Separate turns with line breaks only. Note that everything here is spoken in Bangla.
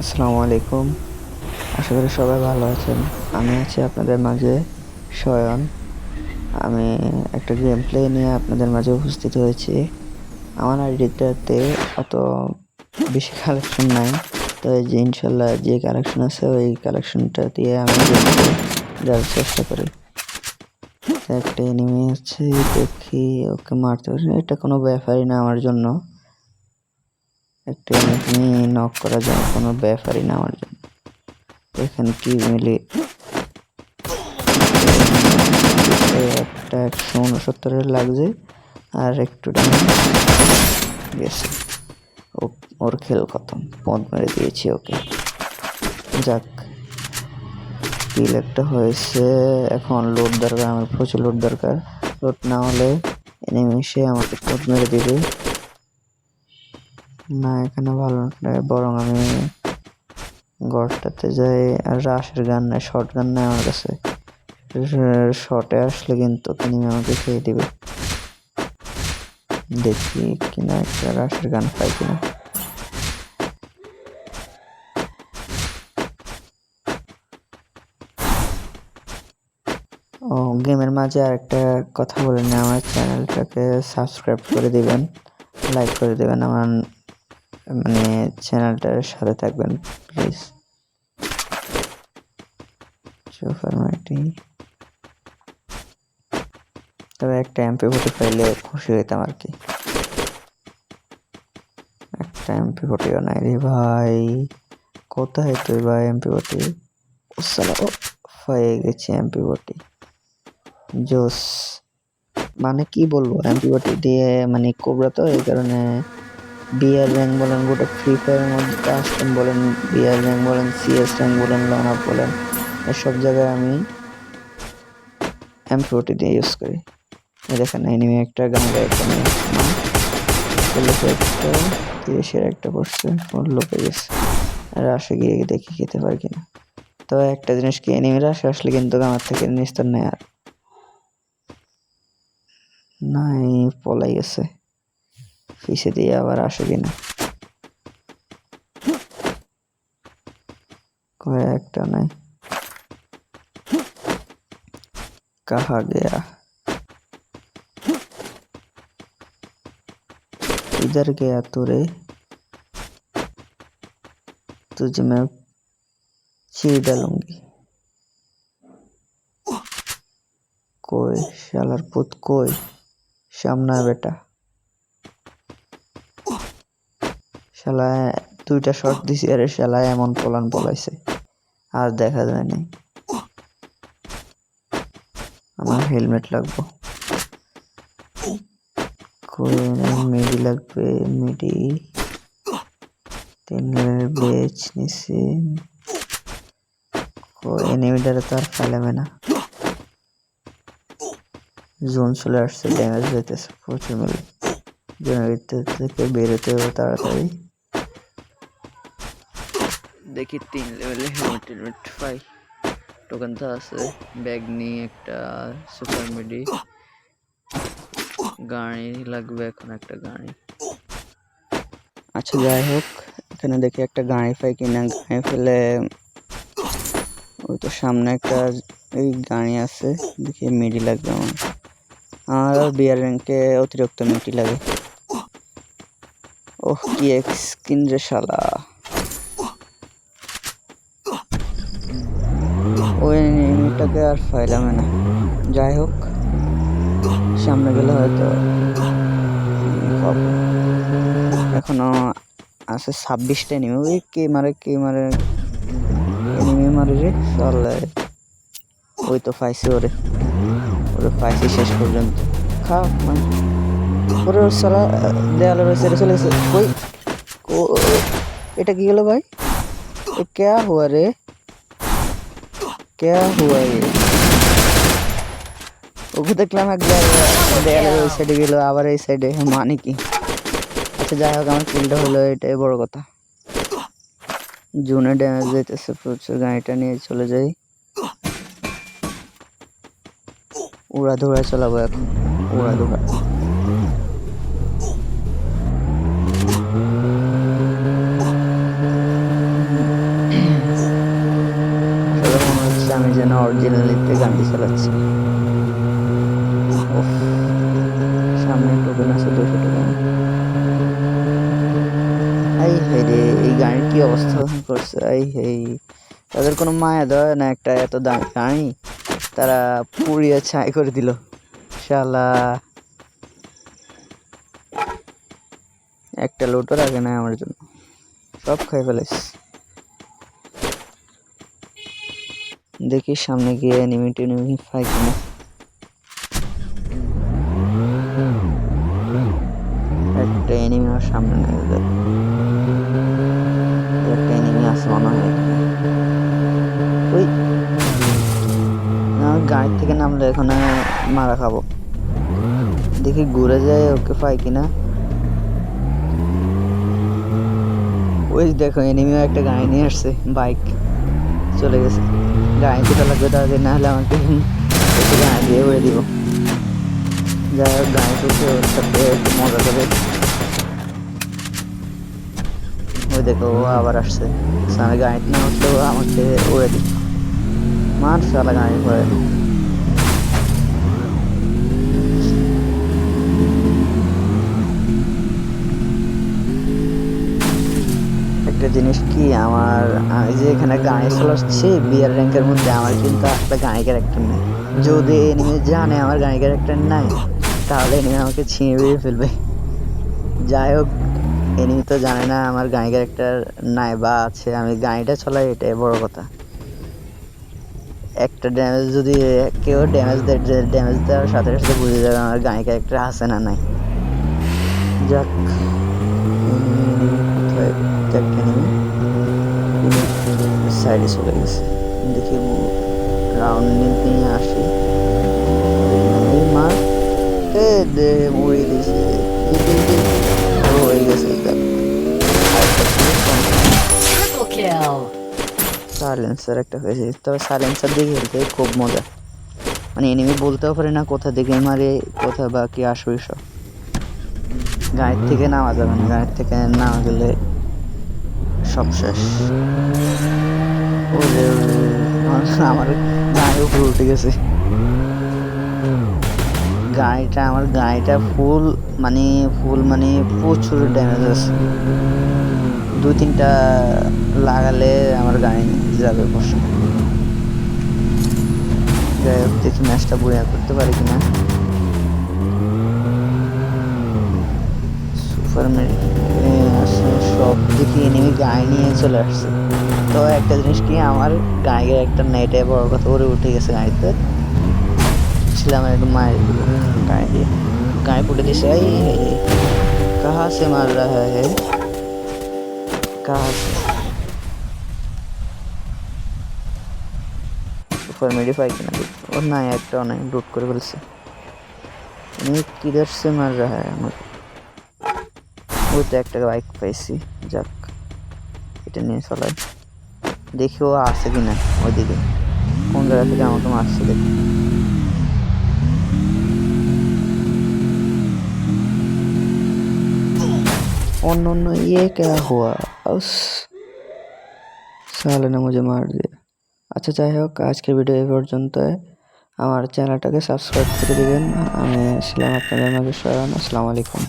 আসসালামু আলাইকুম। আশা করি সবাই ভালো আছেন। আমি আছি আপনাদের মাঝে শয়ন। আমি একটা গেম প্লে নিয়ে আপনাদের মাঝে উপস্থিত হয়েছি। আমার আইডিটাতে অত বেশি কালেকশন নাই, তো এই যে ইনশাল্লাহ যে কালেকশন আছে ওই কালেকশনটা দিয়ে আমি গেম প্লে দেওয়ার চেষ্টা করি। তো একটা এনিমি আছে, দেখি ওকে মারতে পারি, এটা কোনো ব্যাপারই না আমার জন্য। একটা এনিমি নক করা যায় কোনো ব্যাপারই না আমার জন্য। এখানে কি মিলি একটা 169 লাগছে, আর একটু গেছে। ওর খেল খতম, পদ মেরে দিয়েছি ওকে। যাক, কিল একটা হয়েছে। এখন লোড দরকার, আমার প্রচুর লোড দরকার। লোড না হলে এনিমি এসে আমাকে পদ মেরে দিবে। না, এখানে ভালো না, বরং আমি ঘরটাতে যাই। আর রাশের গান নাই, শর্ট গান নাই আমার কাছে। শর্টে আসলে কিন্তু এনিমি আমাকে খেয়ে দিবে। দেখি কিনা একটা রাশের গান পাই কিনা। ও, গেমের মাঝে আরেকটা কথা বলে নিই, আমার চ্যানেলটাকে সাবস্ক্রাইব করে দিবেন, লাইক করে দেবেন, আমার চ্যানেলটার সাথে থাকবেন প্লিজ। তবে একটা MP40 পাইলে খুশি হইতাম আর কি। একটা MP40ও নাই রে ভাই। কোথায় তুই ভাই MP40? ও সালা, ও পেয়ে গেছি MP40। জোস, কি বলবো, MP40 দিয়ে কোবরা, তো এই কারণে বিআর র্যাঙ্ক বলেন, গোটা ফ্রি ফায়ারের মধ্যে কাস্টম বলেন, বিআর র্যাঙ্ক বলেন, CS র্যাঙ্ক বলেন, লন আপ বলেন, এসব জায়গায় আমি MP40 দিয়ে ইউজ করি। দেখেন এনিমি একটা গান গায়ে একটা একটা 30-এর একটা পড়ছে, ওর লোকে গেছে। আর আসে গিয়ে দেখি খেতে পারি কিনা। তো একটা জিনিস কি, এনিমিরা আসলে কিন্তু আমার থেকে নিস্তার নেই আর নাই, পলাই গেছে। পিছে দিয়ে আবার আসে কিনা, কয়েকটা নাই। कहा गया, इधर गया तू रे, तुझे मैं चीर डालूंगी। कोई शालार पुत, कोई सामना बेटा। শালা দুইটা শট দিছি, আরে শালা এমন পলান পলাইছে আর দেখা যায় নাই। আমার হেলমেট লাগবে, মিডি লাগবে, মিডি 3 লেভেলের বেচ নিছি। এনিমিটারে তো আর ফেলাবে না, জোন চলে আসছে, ড্যামেজ হইতেছে প্রচুর মিলে। জোনের ভিতর থেকে বেরোতে হবে তাড়াতাড়ি। দেখি 3 লেভেলে হেলমেট পাই। টোকেন তো আছে, ব্যাগ নিয়ে একটা সুপার মিডি, গাড়ি লাগবে এখন একটা গাড়ি। আচ্ছা যাই হোক, এখানে দেখি একটা গাড়ি পাই কিনা। গাড়ি ফেলে ওই তো সামনে একটা এই গাড়ি আছে, দেখি মিডি লাগবে আমার। আর বিআর র্যাঙ্কে অতিরিক্ত মিডি লাগে। ওহ, কি এক স্কিন রে শালা। ওই এনিমিটাকে আর ফাইলামে না। যাই হোক, সামনে গেলে হয়তো এখনো আছে 26টা এনিমি। ওই কে মারে এনিমি মারে রে চলে। ওই তো পাইছি ওরে পাইছি শেষ পর্যন্ত। খা ওরে সারা দেয়ালের ওই সাইডে চলে গেছে। ওই এটা কি গেল ভাই? क्या हुआ रे, क्या हुआ ये? ওকে দেখলাম একবার দেয়ালের ওই সাইডে গেল, আবার এই সাইডে, মানে কি? আচ্ছা যাই হোক, আমার কিলটা হলো, এটাই বড় কথা। জোনে ড্যামেজ দিতেছে প্রচুর, গাড়িটা নিয়ে চলে যাই। উড়া ধুরা চালাবো এখন, উড়া ধুরা। অ্যাড্রিনালিনতে গাড়ি চালাচ্ছি। উফ, সামনে টোকেন আছে 200 টোকেন। এই হে রে, এই গাড়ির কি অবস্থা করছে! এই হে, তাদের কোনো মায়া দয়া না, একটা এত দামি গাড়ি তারা পুড়িয়ে ছাই করে দিল শালা। একটা লুটও রাখে না আমার জন্য, সব খাই ফেলেছে। দেখি সামনে গিয়ে এনিমি টেনিমি পাই কিনা। একটা এনিমি আমার সামনে নেই, একটা এনিমি আছে মনে হয় এখানে। ওই আমার গাড়ি থেকে নামলে এখানে মারা খাবো। দেখি ঘুরে যায় ওকে পাই কিনা। ওই দেখো এনিমিও একটা গাড়ি নিয়ে আসছে, বাইক চলে গেছে। গাড়ি দুটো লাগবে তাদের, না হলে আমাকে একটু গাড়ি দিয়ে উড়ে দিব। যাই হোক গাড়ি চলছে, ওর সাথে একটু মজা করে। ওই দেখো ও আবার আসছে, আমি গাড়িতে না উঠলেও আমাকে উড়ে দিই। মার শালা গাড়ি পড়ে। একটা জিনিস কি, আমি যে এখানে গাড়ি চালাচ্ছি বিয়ার র্যাঙ্কের মধ্যে, আমার কিন্তু একটা গাড়ি ক্যারেক্টার নেই। যদি এনিমি জানে আমার গাড়ি ক্যারেক্টার নাই, তাহলে এনিমি আমাকে ছিঁড়ে ফেলবে। যাই হোক, এনিমি তো জানে না আমার গাড়ি ক্যারেক্টার নাই বা আছে, আমি গাড়িটা চালাই, এটাই বড় কথা। একটা ড্যামেজ যদি কেউ ড্যামেজ দেয়, ড্যামেজ দেওয়ার সাথে সাথে বুঝে যাবে আমার গাড়ি ক্যারেক্টার আছে না নাই। যাক, কোথায় একটা এনিমি সাইডে চলে গেছে। দেখি রাউন্ড নিয়ে আসি। মার দে উড়িয়ে দিয়েছে, হয়ে গেছে। সাইলেন্সার একটা হয়েছে, তবে সাইলেন্সার দিয়ে খেলতে খুব মজা। মানে এনিমি বলতেও পারে না কোথা দিকে মারে, কোথা বা কি আসবে। সব গাড়ির থেকে নামা যাবে না, গাড়ির থেকে নামা গেলে সব শেষ। আমার গাড়ি উপরে উঠে গেছে। আমার গাড়িটা ফুল মানে প্রচুর ড্যামেজ আছে। 2-3টা লাগালে আমার গাড়ি যাবে প্রশ্ন। যাই হোক, দেখি ম্যাচটা বইয়া করতে পারি কিনা। সুপার সব দেখি এনিমি গাড়ি নিয়ে চলে আসছে। তো একটা জিনিস কি, আমার গাড়ির একটা নেটে বড় কথা করে উঠে গেছে গাড়িতে ছিলাম, একটু মায়ের দিল গাড়ি দিয়ে, গাড়ি ফুটে দিছে। এই কাহা সে মার রাহা है, কাহা সে। সুপার মেডি পাই কিনা দেখি। ওর নাই, একটাও নাই, লুট করে ফেলছে। কিধর সে মার রাহা है আমাকে। ওই তো একটা বাইক পাইছি, যাক এটা নিয়ে চলাই। দেখি ও আসে কিনা ওইদিকে, কোন জায়গা থেকে আমাকে মারছে দেখি। অন্য ये क्या हुआ, उस साले ने मुझे मार दिया। আচ্ছা যাই হোক, আজকের ভিডিও এই পর্যন্ত। আমার চ্যানেলটাকে সাবস্ক্রাইব করে দিবেন। আমি ছিলাম আপনাদের মাঝে সয়ন। আসসালামু আলাইকুম।